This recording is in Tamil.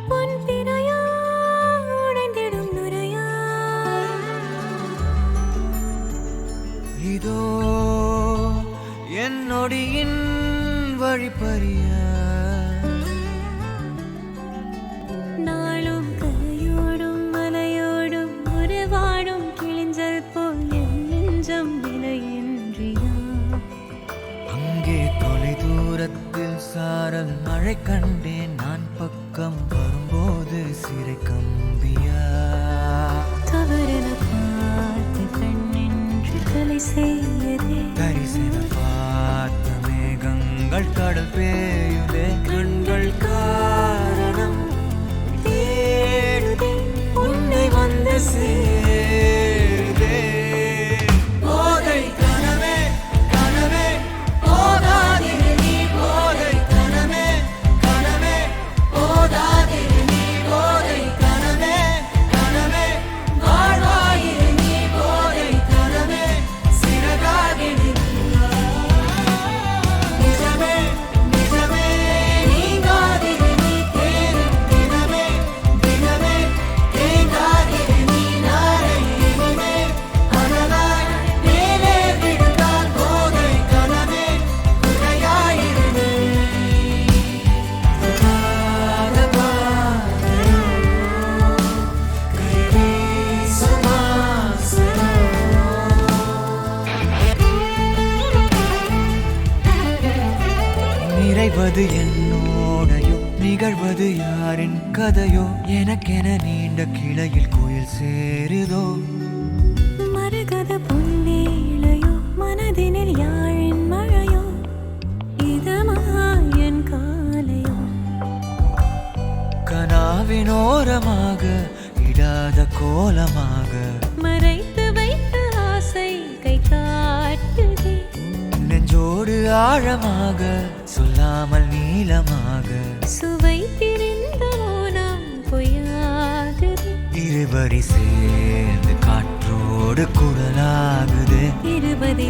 பொன் திரையா உடைந்திடும் நுரையா இதோ என் நொடியின் வழிப்பறிய நாளும் கரையோடும் மலையோடும் உறவாடும் கிழிஞ்சல் போல் என் நெஞ்சம் விலையின்றியா அங்கே தொலை தூரத்தில் சாரல் மழை கண்டேன் நான் பக்கம் வரும்போது சிறை கம்பியா தவறென பார்த்து கண்ணென்று கலை செய்யதே தரிசன பார்த்த மேகங்கள் கடல் பேயுதே கண்கள் காரணம் தேடுதே உன்னை வந்து சேருதே போதை கனவே கனவே போதாதிரு நீ போதை கனவே கனவே போதாதிரு நீ போதை கனவே கனவே வாழ்வாயிரு நீ போதை கனவே சிறகாகிடு நிஜமே நிஜமே நீங்காதிரு நீ தேடும் தினமே தினமே தேங்காதிரு நீ நாளை இனிமே அனலாய் மேலே விழுந்தால் போதை கனவே குறையாயிரு நீ நிறைவது என்னோடையோ நிகழ்வது யாரின் கதையோ எனக்கென நீண்ட கிளையில் கோயில் சேருதோ மரகத பொன்னேளையோ மனதினில் யாழின் மழையோ இதமாயன் காலையோ கனாவினோரமாக இடாத கோலமாக மறைத்து வைத்த ஆசை கை காட்டுதே நெஞ்சோடு ஆழமாக சொல்லாமல் நீளமாக சுவை திரிந்த மோனம் பொய்யாகுது இருவரி சேர்ந்து காற்றோடு குரலாகுது இருபதை